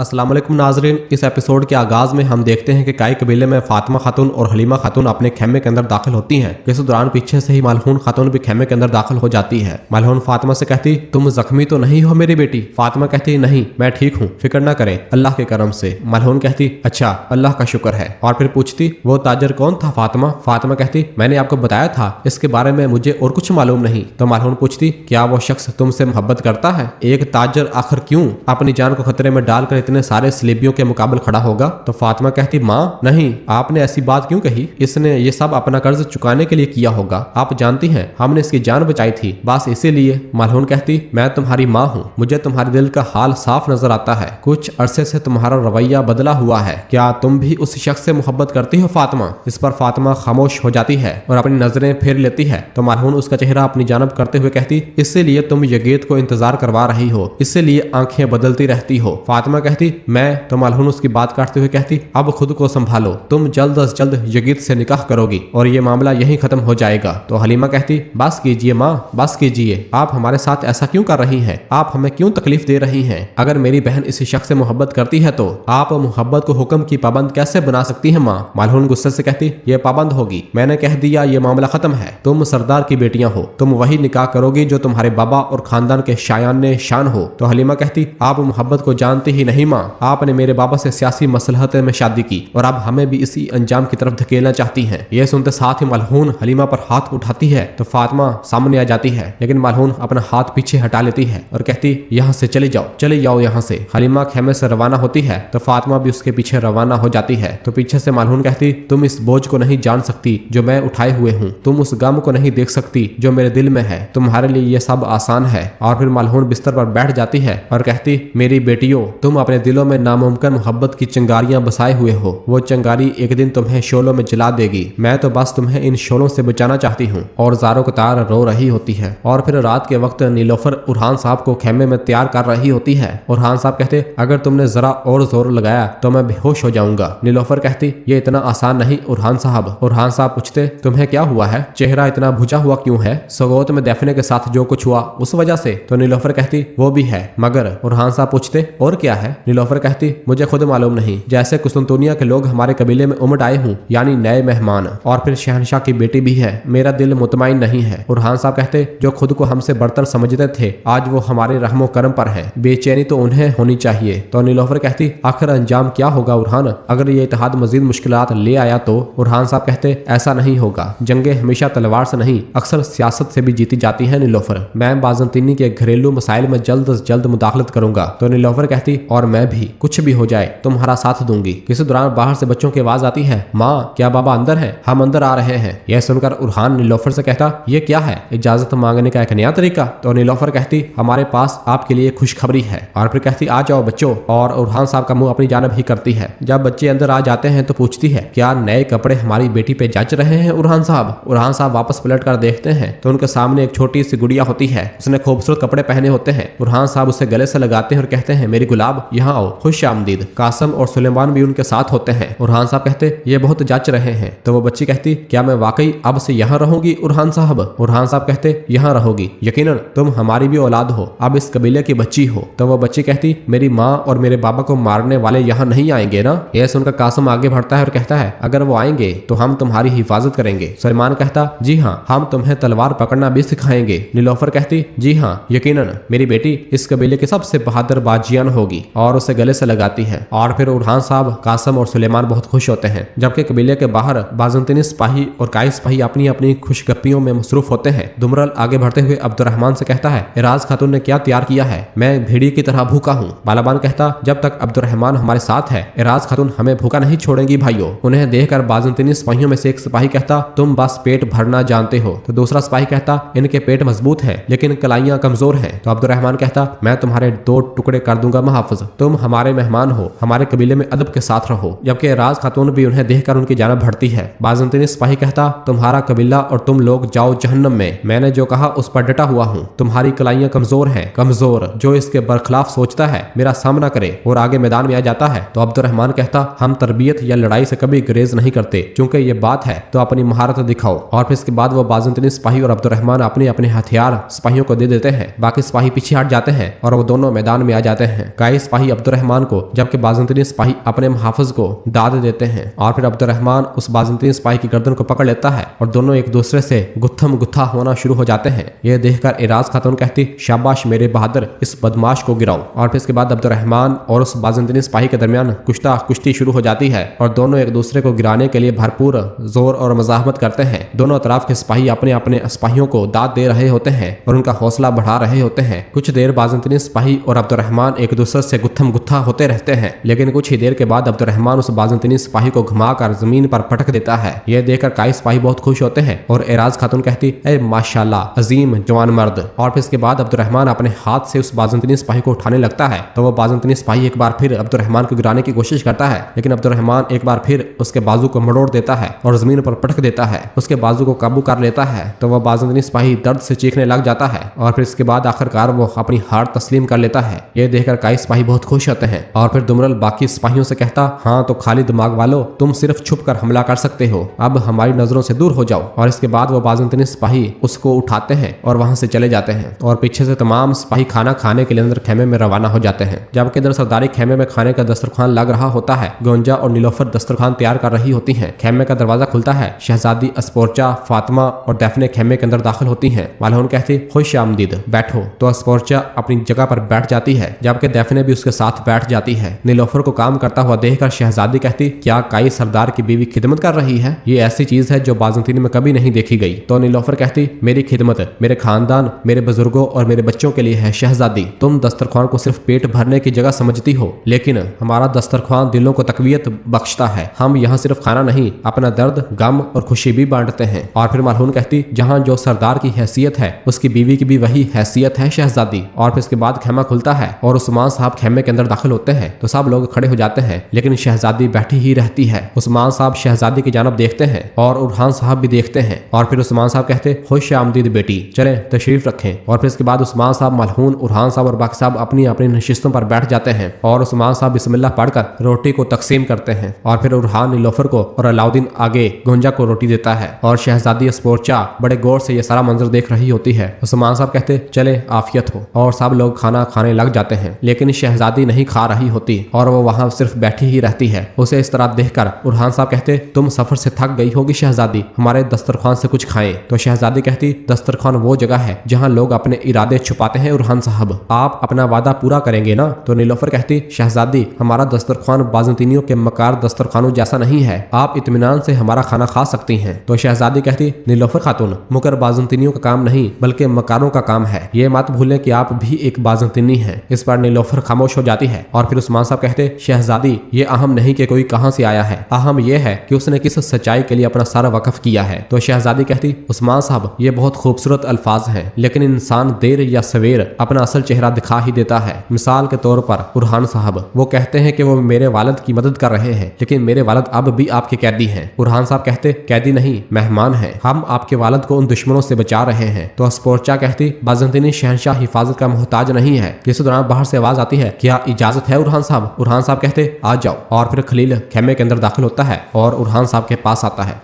अस्सलाम वालेकुम नाजरीन। इस एपिसोड के आगाज में हम देखते हैं कि काई कबीले में फातिमा खातून और हलीमा खातून अपने खेमे के अंदर दाखिल होती हैं। इस दौरान पीछे से ही मलहून खातून भी खेमे के अंदर दाखिल हो जाती है। मलहून फातिमा से कहती, तुम जख्मी तो नहीं हो मेरी बेटी? फातिमा कहती, नहीं मैं ठीक हूँ, फिक्र न करें, अल्लाह के करम से। मलहून कहती, अच्छा अल्लाह का शुक्र है। और फिर पूछती, वो ताजर कौन था फातिमा? फातिमा कहती, मैंने आपको बताया था, इसके बारे में मुझे और कुछ मालूम नहीं। तो मलहून पूछती, क्या वो शख्स तुमसे मोहब्बत करता है? एक ताजर आखिर क्यों अपनी जान को खतरे में डालकर इतने सारे सलीबियों के मुकाबले खड़ा होगा? तो फातिमा कहती, माँ नहीं, आपने ऐसी बात क्यों कही? इसने ये सब अपना कर्ज चुकाने के लिए किया होगा। आप जानती हैं हमने इसकी जान बचाई थी, बस इसीलिए। मलहून कहती, मैं तुम्हारी माँ हूँ, मुझे तुम्हारे दिल का हाल साफ नजर आता है। कुछ अरसे से तुम्हारा रवैया बदला हुआ है। क्या तुम भी उस शख्स से मोहब्बत करती हो फातिमा? इस पर फातिमा खामोश हो जाती है और अपनी नजरें फेर लेती है। तो मलहून उसका चेहरा अपनी जानब करते हुए कहती, इसीलिए तुम यगीत को इंतजार करवा रही हो, इसीलिए आंखें बदलती रहती हो। फातिमा कहती, मैं। तो मलहून उसकी बात काटते हुए कहती, अब खुद को संभालो, तुम जल्द अज जल्द यगीत से निकाह करोगी और ये मामला यहीं खत्म हो जाएगा। तो हलीमा कहती, बस कीजिए माँ, बस कीजिए, आप हमारे साथ ऐसा क्यों कर रही हैं? आप हमें क्यों तकलीफ दे रही हैं? अगर मेरी बहन इसी शख्स से मोहब्बत करती है तो आप मोहब्बत को हुक्म की पाबंद कैसे बना सकती हैं माँ? मलहून गुस्से से कहती, ये पाबंद होगी, मैंने कह दिया, ये मामला खत्म है। तुम सरदार की बेटियां हो, तुम वही निकाह करोगी जो तुम्हारे बाबा और खानदान के शायान शान हो। तो हलीमा कहती, आप मोहब्बत को जानती ही नहीं माँ, आपने मेरे बाबा से सियासी मसलहत में शादी की और अब हमें भी इसी अंजाम की तरफ धकेलना चाहती हैं। यह सुनते साथ ही मलहून हलीमा पर हाथ उठाती है तो फातिमा सामने आ जाती है, लेकिन मलहून अपना हाथ पीछे हटा लेती है और कहती, यहाँ से चले जाओ, चले जाओ यहाँ से। हलीमा खेमे से रवाना होती है तो फातिमा भी उसके पीछे रवाना हो जाती है। तो पीछे से मलहून कहती, तुम इस बोझ को नहीं जान सकती जो मैं उठाए हुए हूँ, तुम उस गम को नहीं देख सकती जो मेरे दिल में है, तुम्हारे लिए ये सब आसान है। और फिर मलहून बिस्तर पर बैठ जाती है और कहती, मेरी बेटियों, तुम अपने दिलों में नामुमकिन मोहब्बत की चिंगारियां बसाए हुए हो, वो चिंगारी एक दिन तुम्हें शोलों में जला देगी। मैं तो बस तुम्हें इन शोलों से बचाना चाहती हूँ। और ज़ारो कतार रो रही होती है। और फिर रात के वक्त नीलोफर उरहान साहब को खेमे में तैयार कर रही होती है। उरहान साहब कहते, अगर तुमने जरा और जोर लगाया तो मैं बेहोश हो जाऊंगा। नीलोफर कहती, ये इतना आसान नहीं उरहान साहब। उरहान साहब पूछते, तुम्हें क्या हुआ है? चेहरा इतना भुजा हुआ क्यों है? सगोत में दफने के साथ जो कुछ हुआ उस वजह से? तो नीलोफर कहती, वो भी है, मगर। उरहान साहब पूछते, और क्या है? नीलोफर कहती, मुझे खुद मालूम नहीं, जैसे कुस्तुनतुनिया के लोग हमारे कबीले में उमड़ आए हूँ, यानी नए मेहमान, और फिर शहनशाह की बेटी भी है, मेरा दिल मुतमईन नहीं है। उरहान साहब कहते, जो खुद को हमसे बरतर समझते थे आज वो हमारे रहमो करम पर है, बेचैनी तो उन्हें होनी चाहिए। तो नीलोफर कहती, आखिर अंजाम क्या होगा उरहान? अगर ये इत्तेहाद मजीद मुश्किलात ले आया तो? उरहान साहब कहते, ऐसा नहीं होगा, जंगे हमेशा तलवार से नहीं अक्सर सियासत से भी जीती जाती है नीलोफर। मैं बाज़ंतीनी के घरेलू मसाइल में जल्द से जल्द मुदाखलत करूंगा। तो नीलोफर कहती, और मैं भी, कुछ भी हो जाए तुम्हारा साथ दूंगी। इसी दौरान बाहर से बच्चों की आवाज आती है, माँ क्या बाबा अंदर है? हम अंदर आ रहे हैं। यह सुनकर उरहान नीलोफर से कहता, ये क्या है? इजाजत मांगने का एक नया तरीका? तो नीलोफर कहती, हमारे पास आपके लिए खुशखबरी है। और फिर कहती, आ जाओ बच्चों। और उरहान साहब का मुंह अपनी जानब ही करती है। जब बच्चे अंदर आ जाते हैं तो पूछती है, क्या नए कपड़े हमारी बेटी पे जच रहे हैं उरहान साहब? उरहान साहब वापस पलट कर देखते हैं तो उनके सामने एक छोटी सी गुड़िया होती है, उसने खूबसूरत कपड़े पहने होते हैं। उरहान साहब उसे गले से लगाते हैं और कहते हैं, मेरी गुलाब यहाँ आओ, खुश आमदीद। कासम और सुलेमान भी उनके साथ होते हैं। उरहान साहब कहते, ये बहुत जच रहे हैं। तो वो बच्ची कहती, क्या मैं वाकई अब से यहाँ रहूंगी उरहान साहब? उरहान साहब कहते, यहाँ रहोगी, यकीनन तुम हमारी भी औलाद हो, अब इस कबीले की बच्ची हो। तो वो बच्ची कहती, मेरी माँ और मेरे बाबा को मारने वाले यहाँ नहीं आएंगे ना? यह सुनकर कासम आगे बढ़ता है और कहता है, अगर वो आएंगे तो हम तुम्हारी हिफाजत करेंगे। सुलेमान कहता, जी हाँ, हम तुम्हें तलवार पकड़ना भी सिखाएंगे। नीलोफर कहती, जी हाँ, यकीनन मेरी बेटी इस कबीले की सबसे बहादुर बाजियान होगी। और उसे गले से लगाती है। और फिर उरहान साहब, कासम और सुलेमान बहुत खुश होते हैं। जबकि कबीले के बाहर बाज़ंतीनी सिपाही और काई सिपाही अपनी अपनी खुशगप्पियों में मसरूफ होते हैं। दुमरल आगे बढ़ते हुए अब्दुर्रहमान से कहता है, इराज खातून ने क्या तैयार किया है? मैं भेड़िए की तरह भूखा हूँ। बालाबान कहता, जब तक अब्दुर्रहमान हमारे साथ है इराज खातून हमें भूखा नहीं छोड़ेंगी भाइयों। उन्हें देखकर बाज़ंतीनी सिपाहियों में से एक सिपाही कहता, तुम बस पेट भरना जानते हो। तो दूसरा सिपाही कहता, इनके पेट मजबूत हैं लेकिन कलाइयां कमजोर हैं। तो अब्दुर्रहमान कहता, मैं तुम्हारे 2 टुकड़े कर दूंगा मुहाफिज, तुम हमारे मेहमान हो, हमारे कबीले में अदब के साथ रहो। जबकि राज खातून भी उन्हें देखकर उनकी जानब बढ़ती है। बाज़ंतीनी सिपाही कहता, तुम्हारा कबीला और तुम लोग जाओ जहन्नम में, मैंने जो कहा उस पर डटा हुआ हूँ। तुम्हारी कलाइयां कमजोर हैं, कमजोर जो इसके बरखिलाफ सोचता है मेरा सामना करे और आगे मैदान में आ जाता है। तो अब्दुर्रहमान कहता, हम तरबियत या लड़ाई से कभी गुरेज नहीं करते, क्योंकि ये बात है तो अपनी महारत दिखाओ। और फिर इसके बाद वो बाज़ंतीनी सिपाही और अब्दुर्रहमान अपने अपने हथियार सिपाहियों को दे देते हैं। बाकी सिपाही पीछे हट जाते हैं और वो दोनों मैदान में आ जाते हैं। काई सिपाही सिपाही अब्दुर्रहमान को, जबकि बाज़ंतीनी सिपाही अपने मुहाफिज को दाद देते हैं और फिर अब्दुर्रहमान उस बाज़ंतीनी सिपाही की गर्दन को पकड़ लेता है और दोनों एक दूसरे से गुत्थम गुत्था होना शुरू हो जाते हैं। यह देखकर एराज खातून कहती, शाबाश मेरे बहादुर, इस बदमाश को गिराओ। और फिर इसके बाद अब्दुर्रहमान और उस बाज़ंतीनी सिपाही के दरमियान कुश्ती शुरू हो जाती है और दोनों एक दूसरे को गिराने के लिए भरपूर जोर और मज़ाहमत करते हैं। दोनों तरफ के सिपाही अपने अपने सिपाहियों को दाद दे रहे होते हैं और उनका हौसला बढ़ा रहे होते हैं। कुछ देर बाज़ंतीनी सिपाही और अब्दुर्रहमान एक दूसरे से गुत्थम गुत्था होते रहते हैं, लेकिन कुछ ही देर के बाद अब्दुर्रहमान उस बाज़ंतीनी सिपाही को घुमाकर जमीन पर पटक देता है। यह देखकर कई सिपाही बहुत खुश होते हैं और एराज खातून कहती, ए माशाल्लाह अजीम जवान मर्द। और फिर इसके बाद अब्दुर्रहमान अपने हाथ से उस बाज़ंतीनी सिपाही को उठाने लगता है तो वो बाज़ंतीनी सिपाही एक बार फिर अब्दुर्रहमान को गिराने की कोशिश करता है, लेकिन अब्दुर्रहमान एक बार फिर उसके बाजू को मरोड़ देता है और जमीन पर पटक देता है। उसके बाजू को काबू कर लेता है तो वह बाज़ंतीनी सिपाही दर्द से चीखने लग जाता है और फिर इसके बाद आखिरकार वो अपनी हार तस्लीम कर लेता है। यह देखकर कई सिपाही बहुत खुश होते हैं और फिर दुमरल बाकी सिपाहियों से कहता, हाँ तो खाली दिमाग वालों, तुम सिर्फ छुप कर हमला कर सकते हो, अब हमारी नजरों से दूर हो जाओ। और इसके बाद वो बाज़ंतीनी सिपाही उसको उठाते हैं और वहां से चले जाते हैं और पीछे से तमाम सिपाही खाना खाने के लिए अंदर खेमे में रवाना हो जाते हैं। जबकि इधर सरदारी खेमे में खाने का दस्तरखान लग रहा होता है। गोंजा और नीलोफर दस्तरखान तैयार कर रही होती हैं। खेमे का दरवाजा खुलता है। शहजादी अस्पोर्चा, फातिमा और दैफने खेमे के अंदर दाखिल होती हैं। मालहून कहती, खुश आमदीद, बैठो। तो अस्पोर्चा अपनी जगह पर बैठ जाती है, जबकि दैफने भी उसके साथ बैठ जाती है। नीलोफर को काम करता हुआ देखकर शहजादी कहती, क्या काई सरदार की बीवी खिदमत कर रही है? ये ऐसी चीज है जो बाज़ंतीनी में कभी नहीं देखी गई। तो नीलोफर कहती, मेरी खिदमत मेरे खानदान, मेरे बुजुर्गों और मेरे बच्चों के लिए है शहजादी। तुम दस्तरखान को सिर्फ पेट भरने की जगह समझती हो, लेकिन हमारा दस्तरखान दिलों को तकवीयत बख्शता है। हम यहाँ सिर्फ खाना नहीं, अपना दर्द, गम और खुशी भी बांटते हैं। और फिर मालहून कहती, जहाँ जो सरदार की हैसियत है उसकी बीवी की भी वही हैसियत है शहजादी। और फिर इसके बाद खेमा खुलता है और उस्मान साहब खेमे के अंदर दाखिल होते हैं तो सब लोग खड़े हो जाते हैं, लेकिन शहजादी बैठी ही रहती है। उस्मान साहब शहजादी की जानब देखते हैं और उरहान साहब भी देखते हैं और फिर उस्मान साहब कहते, खुश आमदीद बेटी, चले तशरीफ रखें। और फिर इसके बाद उस्मान साहब, मालहून, उरहान साहब और बाकी साहब अपनी अपनी नशिस्तों पर बैठ जाते हैं और उस्मान साहब बिस्मिल्लाह पढ़कर रोटी को तकसीम करते हैं। और फिर उरहान नीलोफर को और अलाउद्दीन आगे गोंजा को रोटी देता है और शहजादी अस्पोर्चा बड़े गौर से ये सारा मंजर देख रही होती है। उस्मान साहब कहते, चले आफियत हो। और सब लोग खाना खाने लग जाते हैं, लेकिन शहजादी नहीं खा रही होती और वो वहां सिर्फ बैठी ही रहती है। उसे इस तरह देखकर उरहान साहब कहते, तुम सफर से थक गई होगी शहजादी, हमारे दस्तरखान से कुछ खाएं। तो शहजादी कहती, दस्तरखान वो जगह है जहां लोग अपने इरादे छुपाते हैं उरहान साहब, आप अपना वादा पूरा करेंगे ना? तो नीलोफर कहती, शहजादी हमारा दस्तरखान बाज़ंतीनियों के मकार दस्तरखानों जैसा नहीं है, आप इत्मीनान से हमारा खाना खा सकती हैं। तो शहजादी कहती, नीलोफर खातून, मुकर बाज़ंतीनियों का काम नहीं बल्कि मकारों का काम है, ये मत भूलें कि आप भी एक बाज़ंतीनी हैं। इस पर नीलोफर खामोश हो जाती है और फिर उस्मान साहब कहते, शहजादी ये अहम नहीं कि कोई कहां से आया है, अहम यह है कि उसने किस सच्चाई के लिए अपना सारा वक्फ किया है। तो शहजादी कहती, उस्मान साहब ये बहुत खूबसूरत अल्फाज हैं, लेकिन इंसान देर या सवेर अपना असल चेहरा दिखा ही देता है। मिसाल के तौर पर उरहान साहब वो कहते हैं कि वो मेरे वालिद की मदद कर रहे हैं, लेकिन मेरे वालिद अब भी आपके कैदी हैं। उरहान साहब कहते, कैदी नहीं, मेहमान हैं, हम आपके वालिद को उन दुश्मनों से बचा रहे हैं। तो अस्पोर्चा कहती, बाज़ंतीनी शहंशाह हिफाजत का मोहताज नहीं है। इस दौरान बाहर से आवाज आती है, क्या इजाजत है उरहान साहब? उरहान साहब कहते, आ जाओ। और फिर खलील खेमे के अंदर दाखिल होता है और उरहान साहब के पास आता है।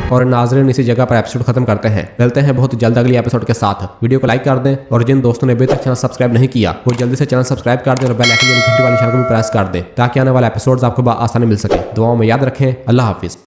और नाज़रीन इसी जगह पर एपिसोड खत्म करते हैं। मिलते हैं बहुत जल्द अगली एपिसोड के साथ। वीडियो को लाइक कर दें और जिन दोस्तों ने अभी तक चैनल सब्सक्राइब नहीं किया वो जल्दी से चैनल सब्सक्राइब कर दें और बेल आइकन घंटी वाली निशान को भी प्रेस कर दें ताकि आने वाले एपिसोड्स आपको आसानी मिल सके। दुआओं में याद रखें। अल्लाह हाफिज।